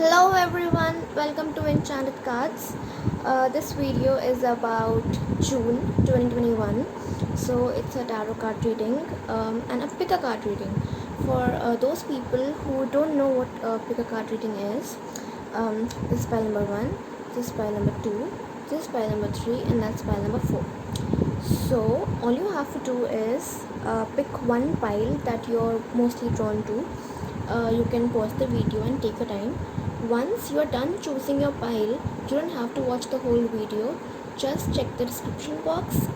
Hello everyone, welcome to Enchanted Cards. This video is about June 2021. So it's a tarot card reading and a pick a card reading. For those people who don't know what pick a card reading is, this is pile number 1, this is pile number 2, this is pile number 3 and that's pile number 4. So all you have to do is pick one pile that you're mostly drawn to. You can pause the video and take your time. Once you are done choosing your pile, you don't have to watch the whole video. Just check the description box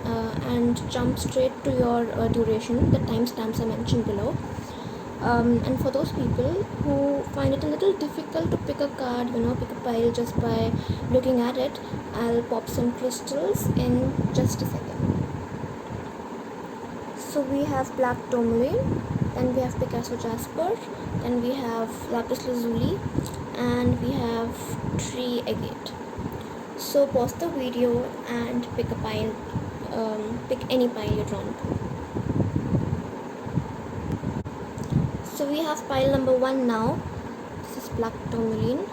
and jump straight to your duration. The timestamps are mentioned below. And for those people who find it a little difficult to pick a card, pick a pile just by looking at it, I'll pop some crystals in just a second. So we have black tourmaline, then we have Picasso jasper, then we have lapis lazuli, and we have tree agate. So pause the video and pick a pile, pick any pile you're drawn to. So we have pile number 1 now. This is black tourmaline.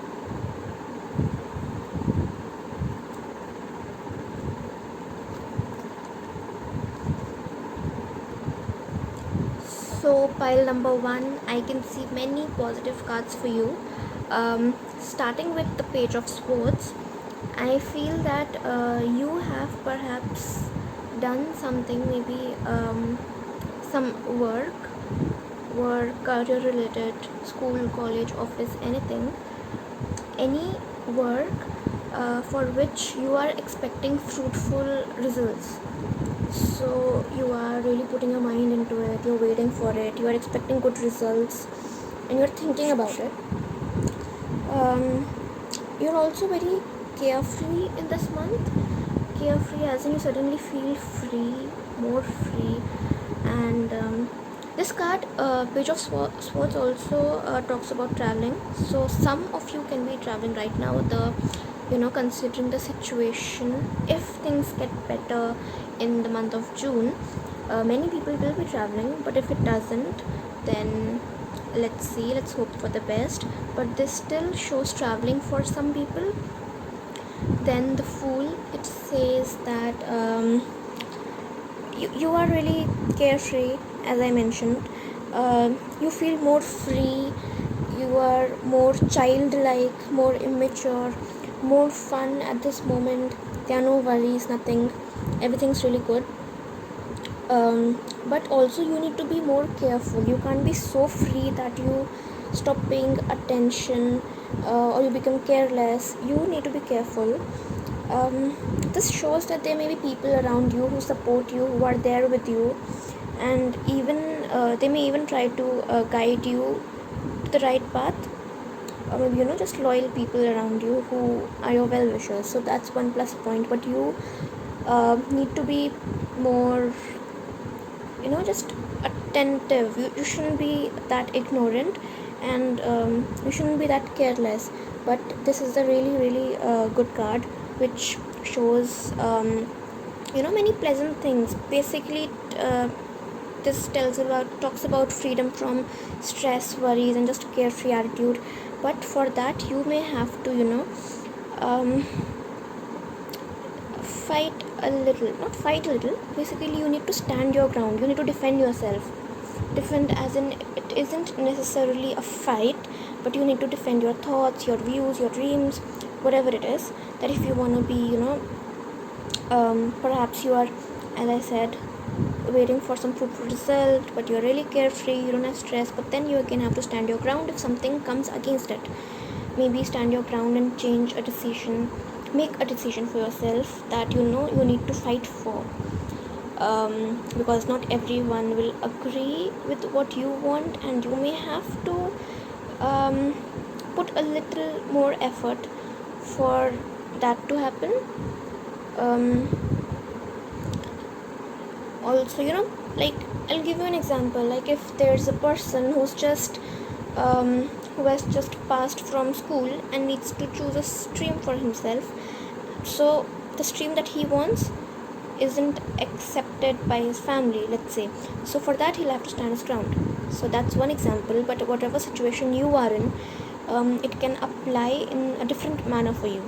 So pile number 1, I can see many positive cards for you. Starting with the page of swords, I feel that you have perhaps done something, maybe some work, career related, school, college, office, anything, any work for which you are expecting fruitful results. So you are really putting your mind into it, you're waiting for it, you are expecting good results and you're thinking about it. You're also very carefree in this month. Carefree as in you suddenly feel free, more free. And this card, page of swords, also talks about traveling. So some of you can be traveling right now. Considering the situation, if things get better in the month of June, many people will be traveling. But if it doesn't, then let's hope for the best. But this still shows traveling for some people. Then the Fool, it says that you are really carefree, as I mentioned. You feel more free, you are more childlike, more immature, more fun at this moment. There are no worries, nothing, everything's really good. But also you need to be more careful. You can't be so free that you stop paying attention or you become careless. You need to be careful. This shows that there may be people around you who support you, who are there with you, and even they may even try to guide you to the right path, or maybe just loyal people around you who are your well-wishers. So that's one plus point. But you need to be more just attentive. You shouldn't be that ignorant, and you shouldn't be that careless. But this is a really good card which shows many pleasant things. Basically this talks about freedom from stress, worries, and just carefree attitude. But for that you may have to fight a little. Basically you need to stand your ground, you need to defend yourself. Defend as in it isn't necessarily a fight, but you need to defend your thoughts, your views, your dreams, whatever it is. That if you want to be perhaps you are, as I said, waiting for some fruitful result, but you're really carefree, you don't have stress. But then you again have to stand your ground if something comes against it. Maybe stand your ground and change a decision, make a decision for yourself that you need to fight for, because not everyone will agree with what you want, and you may have to put a little more effort for that to happen. Also like I'll give you an example. Like if there's a person who has just passed from school and needs to choose a stream for himself, so the stream that he wants isn't accepted by his family, let's say. So for that he'll have to stand his ground. So that's one example. But whatever situation you are in, it can apply in a different manner for you.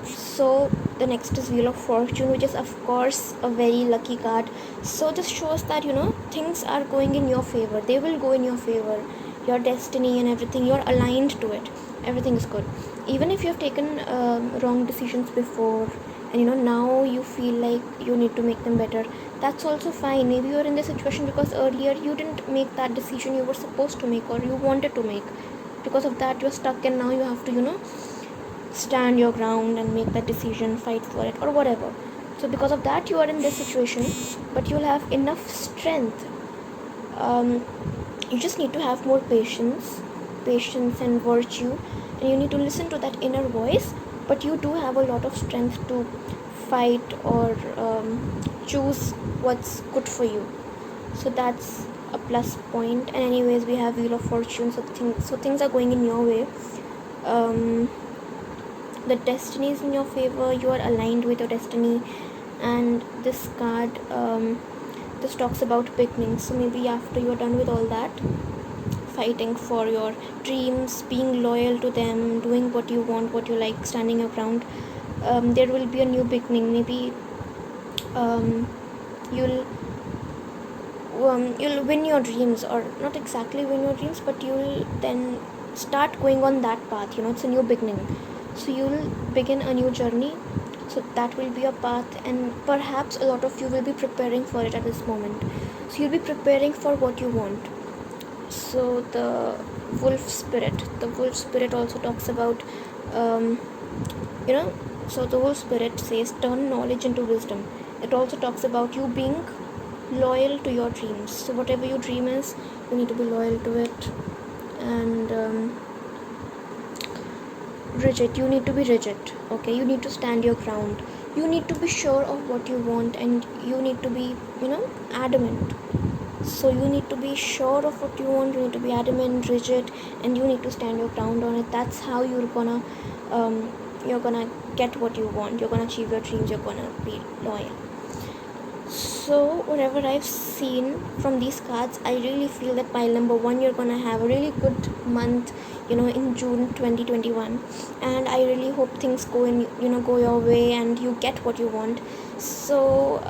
So the next is Wheel of Fortune, which is of course a very lucky card. So this shows that things are going in your favor. They will go in your favor. Your destiny and everything, you're aligned to it. Everything is good. Even if you have taken wrong decisions before, and now you feel like you need to make them better, that's also fine. Maybe you're in this situation because earlier you didn't make that decision you were supposed to make or you wanted to make. Because of that you're stuck, and now you have to stand your ground and make that decision, fight for it or whatever. So because of that you are in this situation, but you'll have enough strength. You just need to have more patience and virtue, and you need to listen to that inner voice. But you do have a lot of strength to fight or choose what's good for you. So that's a plus point. And anyways, we have Wheel of Fortune, so things are going in your way. The destiny is in your favor. You are aligned with your destiny. And this card, this talks about beginnings. So maybe after you are done with all that, fighting for your dreams, being loyal to them, doing what you want, what you like, standing your ground, there will be a new beginning. Maybe you'll win your dreams, or not exactly win your dreams, but you'll then start going on that path. It's a new beginning, so you'll begin a new journey. So that will be a path, and perhaps a lot of you will be preparing for it at this moment. So you'll be preparing for what you want. So the wolf spirit also talks about so the wolf spirit says turn knowledge into wisdom. It also talks about you being loyal to your dreams. So whatever your dream is, you need to be loyal to it. And you need to be rigid. Okay, you need to stand your ground. You need to be sure of what you want, and you need to be adamant. So you need to be sure of what you want. You need to be adamant, rigid, and you need to stand your ground on it. That's how you're gonna get what you want. You're gonna achieve your dreams. You're gonna be loyal. So whatever I've seen from these cards, I really feel that pile number 1, you're gonna have a really good month, in June 2021, and I really hope things go your way and you get what you want. So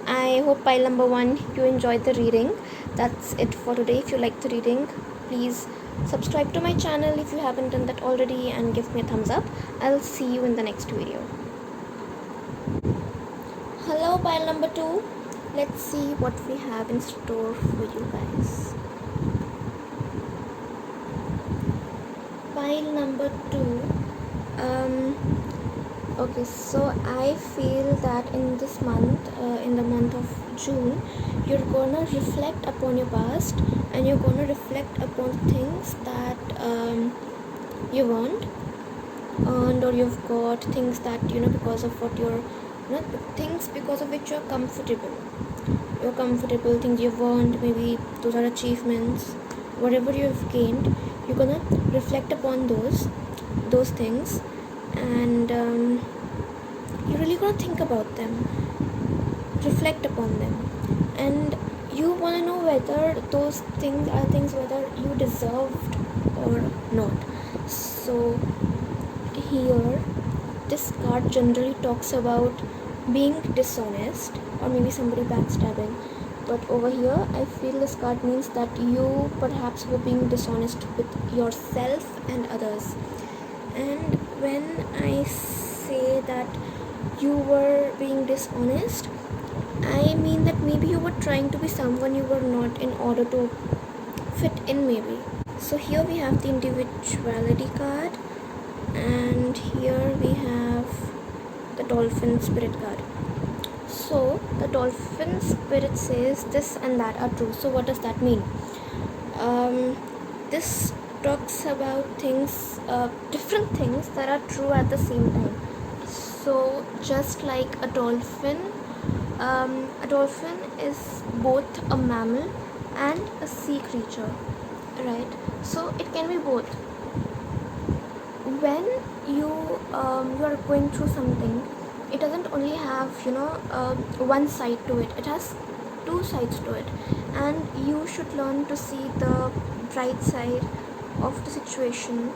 I hope pile number 1 you enjoyed the reading. That's it for today. If you like the reading, please subscribe to my channel if you haven't done that already, and give me a thumbs up. I'll see you in the next video. Hello pile number 2. Let's see what we have in store for you guys. Pile number 2. Okay, so I feel that in this month, in the month of June, you're gonna reflect upon your past, and you're gonna reflect upon things that you've earned, or you've got things that because of what you're things because of which you're comfortable. Things you've earned, maybe those are achievements. Whatever you've gained, you're gonna reflect upon those things, and you're really gonna think about them, reflect upon them, and you wanna know whether those things are things whether you deserved or not. So here, this card generally talks about being dishonest, or maybe somebody backstabbing. But over here, I feel this card means that you perhaps were being dishonest with yourself and others. And when I say that you were being dishonest, I mean that maybe you were trying to be someone you were not in order to fit in, maybe. So here we have the individuality card, and here we have the dolphin spirit card. So the dolphin spirit says this and that are true. So what does that mean? This talks about things, different things that are true at the same time. So just like a dolphin is both a mammal and a sea creature, right? So it can be both. When you are going through something, it doesn't only have one side to it. It has two sides to it, and you should learn to see the bright side of the situation.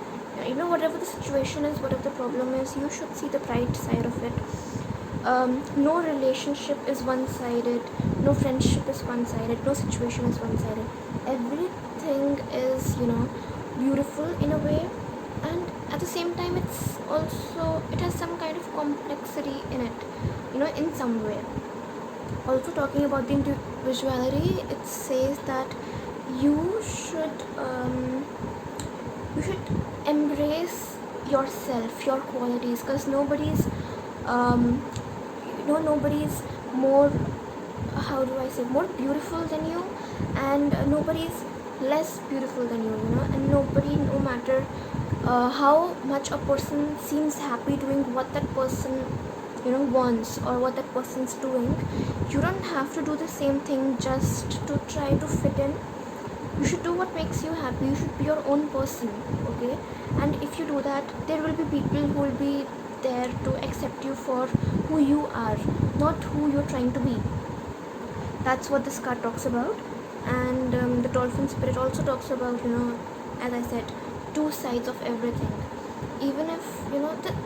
Whatever the situation is, whatever the problem is, you should see the bright side of it. No relationship is one-sided, no friendship is one-sided, no situation is one-sided. Everything is beautiful in a way, and at the same time it has some kind of complexity in it, in some way. Also, talking about the individuality, it says that you should embrace yourself, your qualities, because nobody's more, how do I say, more beautiful than you, and nobody's less beautiful than you, and nobody, no matter how much a person seems happy doing what that person wants or what that person's doing, you don't have to do the same thing just to try to fit in. You should do what makes you happy. You should be your own person, okay? And if you do that, there will be people who will be there to accept you for who you are, not who you're trying to be. That's what this card talks about. And the dolphin spirit also talks about, as I said, two sides of everything. Even if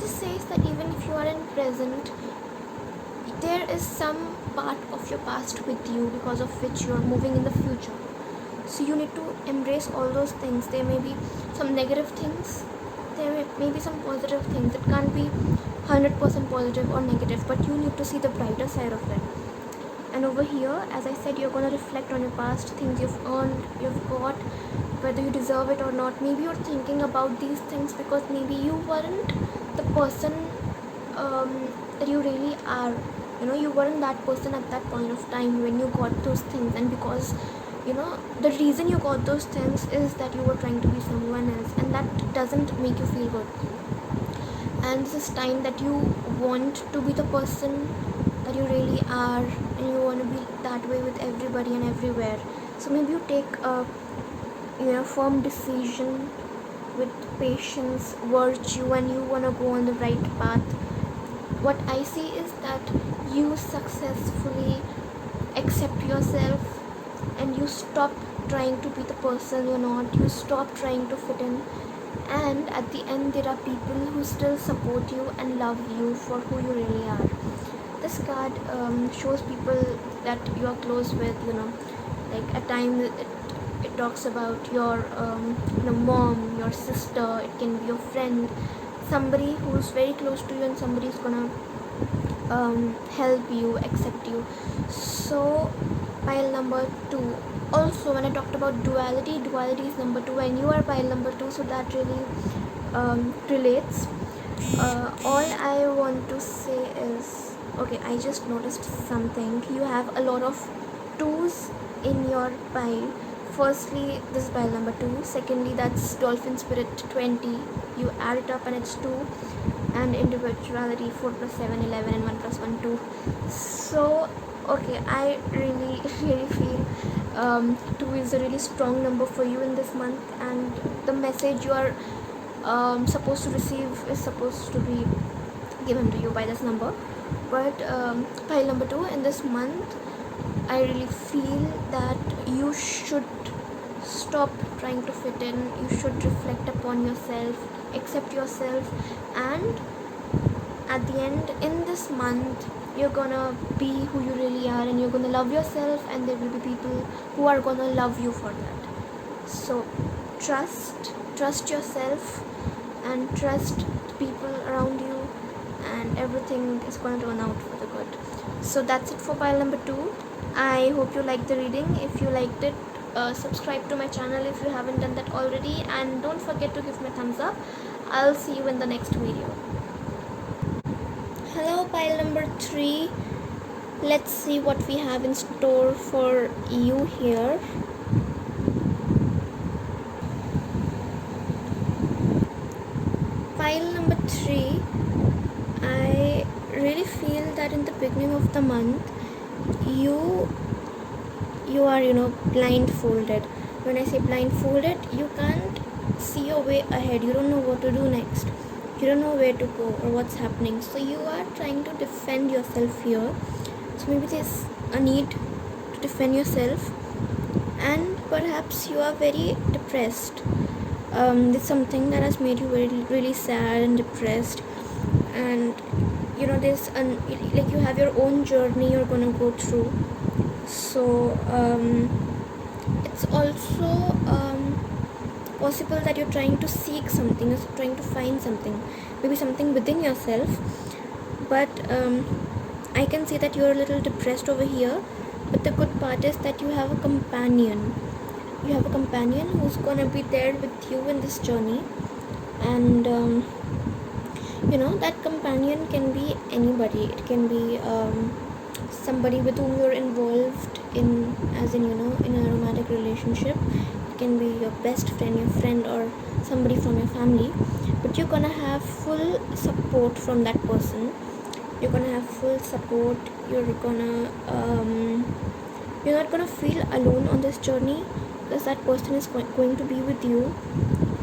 this says that even if you are in present, there is some part of your past with you because of which you are moving in the future. So you need to embrace all those things. There may be some negative things, there may be some positive things. It can't be 100% positive or negative, but you need to see the brighter side of it. And over here, as I said, you're going to reflect on your past, things you've earned, you've got, whether you deserve it or not. Maybe you're thinking about these things because maybe you weren't the person that you really are. You weren't that person at that point of time when you got those things, and because the reason you got those things is that you were trying to be someone else, and that doesn't make you feel good. And this is time that you want to be the person that you really are, and you want to be that way with everybody and everywhere. So maybe you take a firm decision with patience, virtue, and you want to go on the right path. What I see is that you successfully accept yourself, and you stop trying to be the person you're not. You stop trying to fit in, and at the end there are people who still support you and love you for who you really are. This card shows people that you are close with, like at times it talks about your mom, your sister, it can be your friend, somebody who's very close to you, and somebody's gonna help you, accept you. So pile number 2. Also, when I talked about duality is number 2, and you are pile number 2, so that really relates. All I want to say is, okay, I just noticed something. You have a lot of 2s in your pile. Firstly, this is pile number 2. Secondly, that's dolphin spirit 20. You add it up and it's 2. And individuality 4 plus 7 11, and 1 plus 1 2. So okay, I really feel 2 is a really strong number for you in this month, and the message you are supposed to receive is supposed to be given to you by this number. But pile number 2, in this month I really feel that you should stop trying to fit in. You should reflect upon yourself, accept yourself, and at the end, in this month, you're gonna be who you really are, and you're gonna love yourself, and there will be people who are gonna love you for that. So trust yourself, and trust the people around you, and everything is gonna turn out for the good. So that's it for pile number 2. I hope you liked the reading. If you liked it, subscribe to my channel if you haven't done that already, and don't forget to give me a thumbs up. I'll see you in the next video. Hello pile number 3. Let's see what we have in store for you here. Pile number 3, I really feel that in the beginning of the month you are blindfolded. When I say blindfolded, you can't see your way ahead. You don't know what to do next. You don't know where to go or what's happening. So you are trying to defend yourself here. So maybe there's a need to defend yourself, and perhaps you are very depressed. It's something that has made you really sad and depressed, and there's like you have your own journey you're gonna go through. So it's also possible that you're trying to seek something, you're trying to find something, maybe something within yourself. But I can say that you're a little depressed over here, but the good part is that you have a companion. You have a companion who's gonna be there with you in this journey, and that companion can be anybody. It can be somebody with whom you're involved in, as in in a romantic relationship. It can be your best friend, your friend, or somebody from your family, but you're gonna have full support from that person. You're gonna have full support. You're not gonna feel alone on this journey, because that person is going to be with you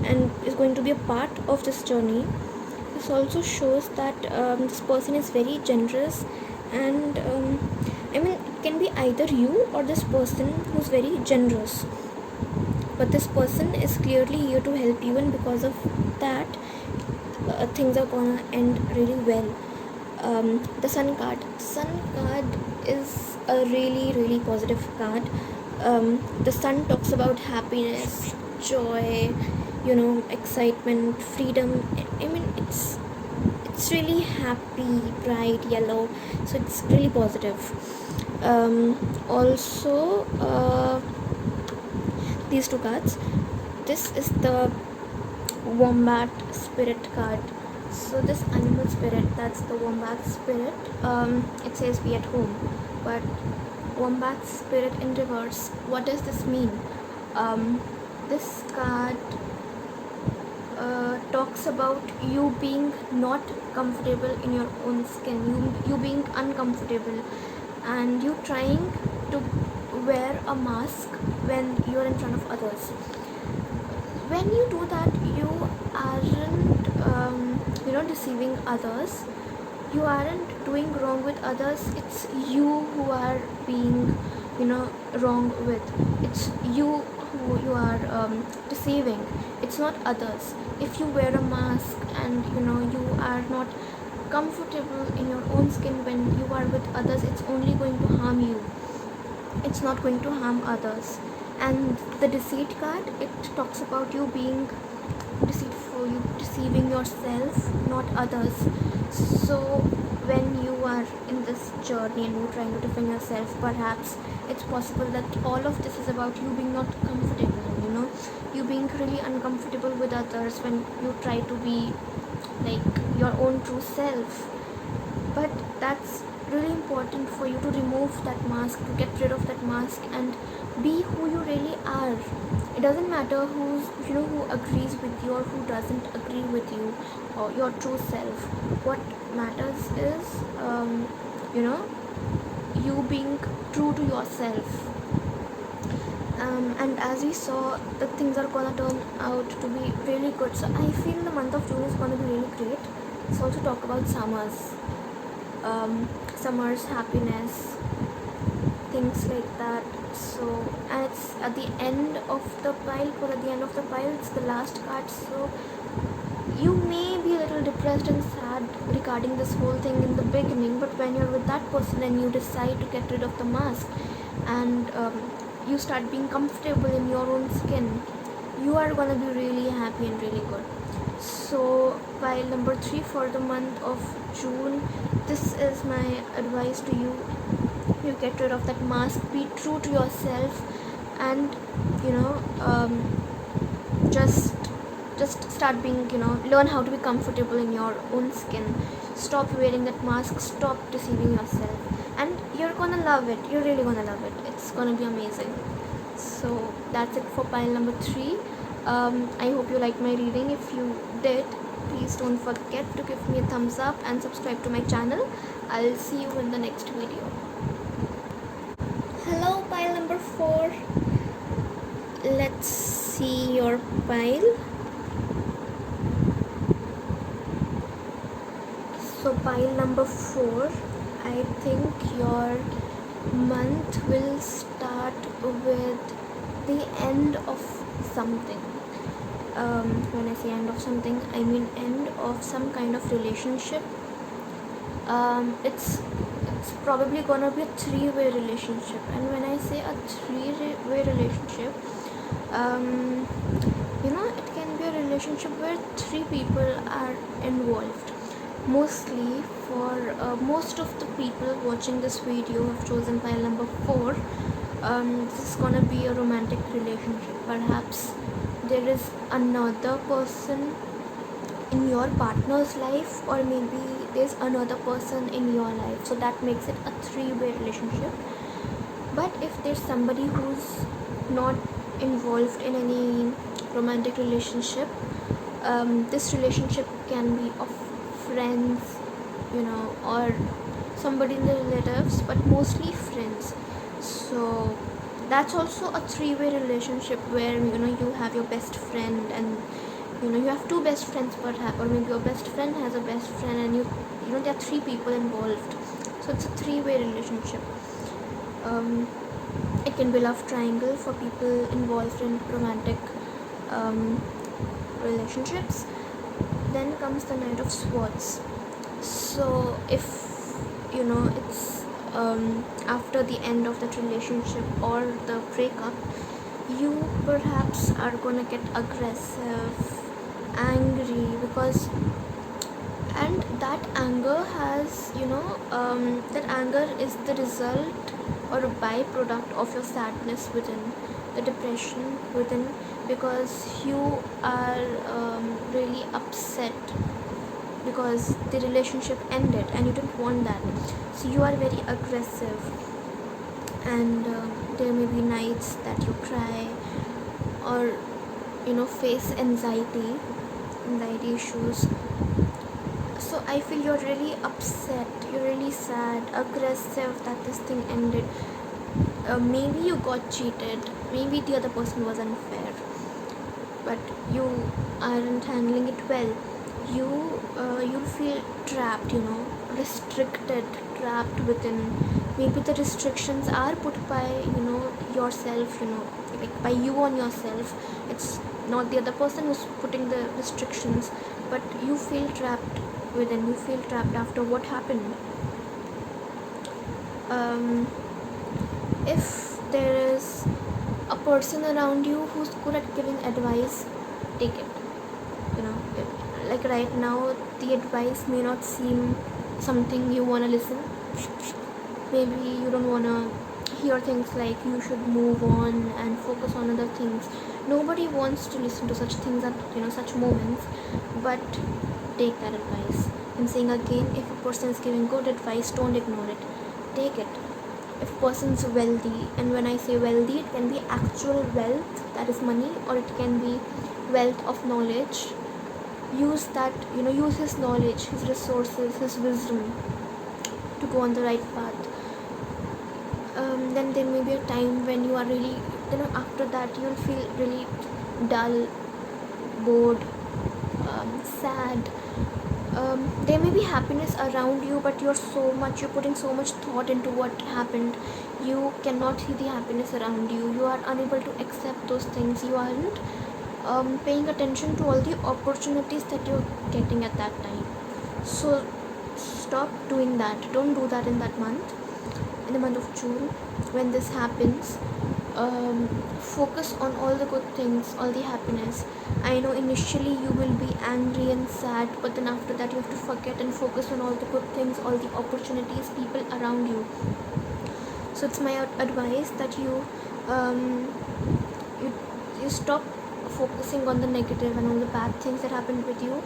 and is going to be a part of this journey. This also shows that this person is very generous, and it can be either you or this person who's very generous, but this person is clearly here to help you, and because of that things are gonna end really well. The sun card is a really positive card. The sun talks about happiness, joy, excitement, freedom. It's really happy, bright yellow, so it's really positive. Also these two cards, this is the wombat spirit card. So this animal spirit, that's the wombat spirit. It says be at home, but wombat spirit in reverse, what does this mean? This card talks about you being not comfortable in your own skin, you being uncomfortable, and you trying to wear a mask when you're in front of others. When you do that, you aren't deceiving others, you aren't doing wrong with others. It's you who are being wrong with. It's you who you are deceiving. It's not others. If you wear a mask and you are not comfortable in your own skin when you are with others, it's only going to harm you. It's not going to harm others. And the deceit card, it talks about you being deceitful, you deceiving yourself, not others. So when you are in this journey and you're trying to defend yourself, perhaps it's possible that all of this is about you being not comfortable, you being really uncomfortable with others when you try to be like your own true self. But that's really important for you to remove that mask, to get rid of that mask and be who you really are. It doesn't matter who agrees with you or who doesn't agree with you or your true self. What matters is you being true to yourself. And as we saw, the things are gonna turn out to be really good. So I feel the month of June is gonna be really great. Let's also talk about summer's happiness, things like that. So, and it's at the end of the pile, or at the end of the pile, it's the last card. So you may be a little depressed and sad regarding this whole thing in the beginning, but when you're with that person and you decide to get rid of the mask and you start being comfortable in your own skin, you are gonna be really happy and really good. So pile number 3 for the month of June, this is my advice to you. You get rid of that mask, be true to yourself, and just start being, learn how to be comfortable in your own skin. Stop wearing that mask, stop deceiving yourself, and you're gonna love it. You're really gonna love it. It's gonna be amazing. So that's it for pile number 3. I hope you liked my reading. If you did, please don't forget to give me a thumbs up and subscribe to my channel. I'll see you in the next video. Hello pile number 4. Let's see your pile. So pile number 4, I think your month will start start with the end of something. When I say end of something, I mean end of some kind of relationship. It's probably gonna be a three-way relationship, and when I say a three-way relationship, it can be a relationship where three people are involved. Mostly for most of the people watching this video have chosen pile number 4. This is gonna be a romantic relationship. Perhaps there is another person in your partner's life, or maybe there's another person in your life, so that makes it a three-way relationship. But if there's somebody who's not involved in any romantic relationship, this relationship can be of friends, or somebody in the relatives, but mostly friends. So that's also a three-way relationship where you have your best friend, and you have two best friends perhaps, or maybe your best friend has a best friend, and there are three people involved. So it's a three-way relationship. It can be love triangle for people involved in romantic relationships. Then comes the Knight of Swords. So if it's after the end of that relationship or the breakup, you perhaps are gonna get aggressive, angry, and that anger has that anger is the result or a byproduct of your sadness within, the depression within, because you are really upset because the relationship ended and you didn't want that. So you are very aggressive, and there may be nights that you cry, or face anxiety issues. So I feel you're really upset, you're really sad, aggressive that this thing ended. Maybe you got cheated, maybe the other person was unfair, but you aren't handling it well. You'll feel trapped, restricted, trapped within. Maybe the restrictions are put by yourself, like by you on yourself. It's not the other person who's putting the restrictions, but you feel trapped within. You feel trapped after what happened. If there is a person around you who's good at giving advice, take it. Like right now, the advice may not seem something you want to listen. Maybe you don't want to hear things like you should move on and focus on other things. Nobody wants to listen to such things at such moments, but take that advice. I'm saying again, if a person is giving good advice, don't ignore it. Take it. If a person is wealthy, and when I say wealthy, it can be actual wealth, that is money, or it can be wealth of knowledge. Use that, use his knowledge, his resources, his wisdom to go on the right path. Then there may be a time when you are really, after that you'll feel really dull, bored, sad. There may be happiness around you, but you're putting so much thought into what happened, you cannot see the happiness around you. You are unable to accept those things. You aren't paying attention to all the opportunities that you're getting at that time. So stop doing that. Don't do that in that month, in the month of June. When this happens, focus on all the good things, all the happiness. I know initially you will be angry and sad, but then after that you have to forget and focus on all the good things, all the opportunities, people around you. So it's my advice that you stop focusing on the negative and all the bad things that happened with you.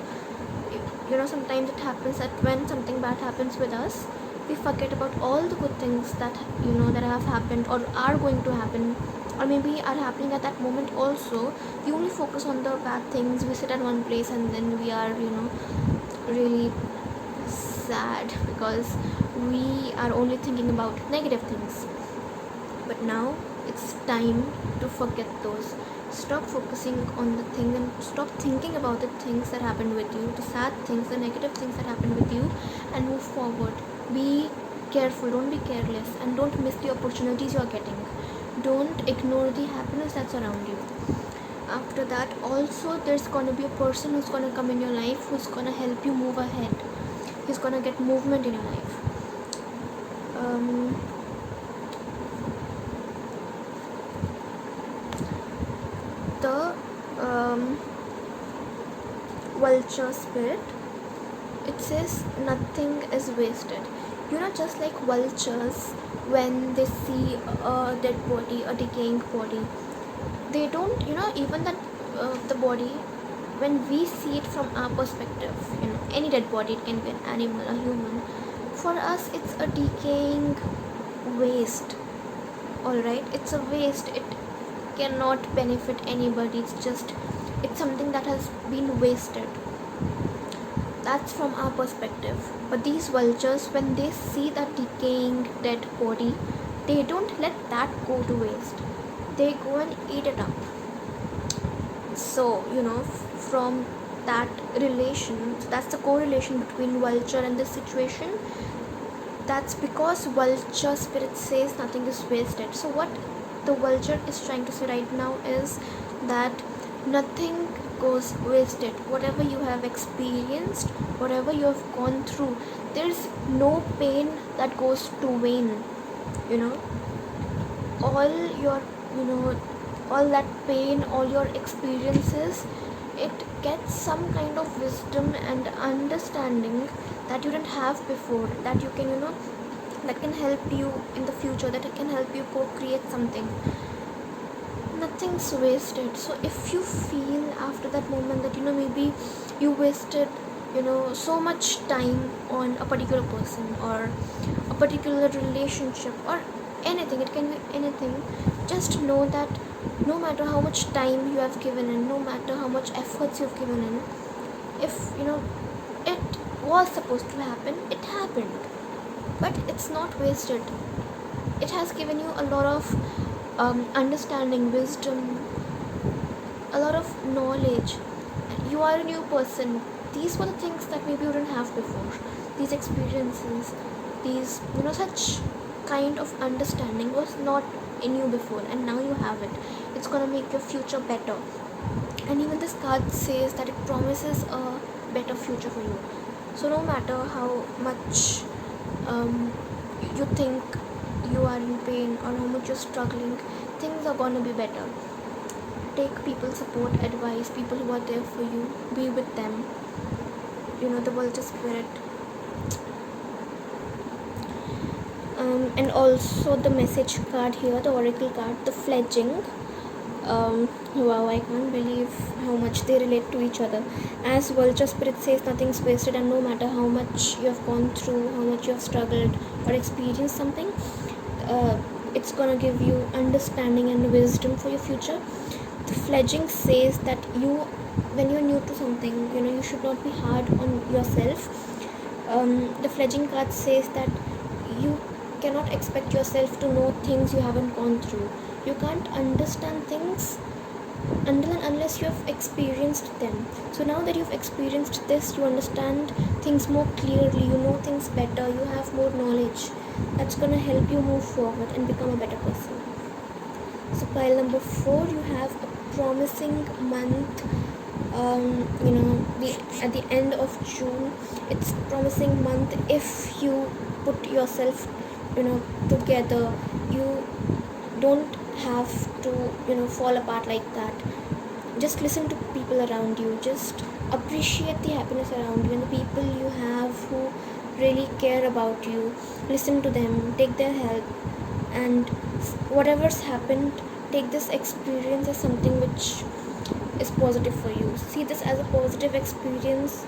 Sometimes it happens that when something bad happens with us, we forget about all the good things that that have happened or are going to happen, or maybe are happening at that moment also. We only focus on the bad things. We sit at one place and then we are really sad because we are only thinking about negative things. But now it's time to forget those. Stop focusing on the thing and stop thinking about the things that happened with you, the sad things, the negative things that happened with you, and move forward. Be careful, don't be careless, and don't miss the opportunities you are getting. Don't ignore the happiness that's around you. After that, also there's gonna be a person who's gonna come in your life, who's gonna help you move ahead. He's gonna get movement in your life. The vulture spirit, it says nothing is wasted. Just like vultures, when they see a dead body, a decaying body, they don't, even that the body, when we see it from our perspective, any dead body, it can be an animal, a human, for us it's a decaying waste. All right, it's a waste. It cannot benefit anybody. It's something that has been wasted. That's from our perspective. But these vultures, when they see that decaying dead body, they don't let that go to waste. They go and eat it up. So, from that relation, that's the correlation between vulture and this situation. That's because vulture spirit says nothing is wasted. So what the vulture is trying to say right now is that nothing goes wasted. Whatever you have experienced, whatever you have gone through, there's no pain that goes to vain. All your, all that pain, all your experiences, it gets some kind of wisdom and understanding that you didn't have before, that you can, that can help you in the future, that it can help you co-create something. Nothing's wasted. So if you feel after that moment that maybe you wasted so much time on a particular person or a particular relationship or anything, it can be anything, just know that no matter how much time you have given in, no matter how much efforts you've given in, if it was supposed to happen, it happened, but it's not wasted. It has given you a lot of understanding, wisdom, a lot of knowledge. You are a new person. These were the things that maybe you didn't have before. These experiences, these such kind of understanding was not in you before, and now you have it. It's gonna make your future better. And even this card says that it promises a better future for you. So no matter how much you think you are in pain or how much you're struggling, things are gonna be better. Take people support, advice, people who are there for you, be with them. The vulture spirit. And also the message card here, the oracle card, the fledging. Wow, I can't believe how much they relate to each other. As vulture spirit says, nothing's wasted, and no matter how much you have gone through, how much you have struggled or experienced something, it's gonna give you understanding and wisdom for your future. The fledging says that when you're new to something, you should not be hard on yourself. The fledging card says that you cannot expect yourself to know things you haven't gone through. You can't understand things until and unless you have experienced them. So now that you've experienced this, you understand things more clearly, you know things better, you have more knowledge. That's going to help you move forward and become a better person. So pile number 4, you have a promising month. At the end of June, it's promising month if you put yourself together. You don't have to fall apart like that. Just listen to people around you, just appreciate the happiness around you and the people you have who really care about you. Listen to them, take their help, and whatever's happened, take this experience as something which is positive for you. See this as a positive experience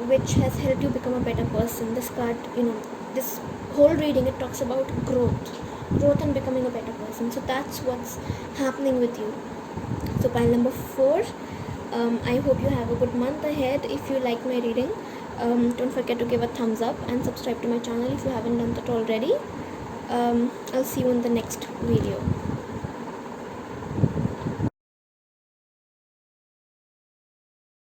which has helped you become a better person. This card, this whole reading, it talks about growth and becoming a better person. So that's what's happening with you. So pile number 4, I hope you have a good month ahead. If you like my reading, don't forget to give a thumbs up and subscribe to my channel if you haven't done that already. I'll see you in the next video.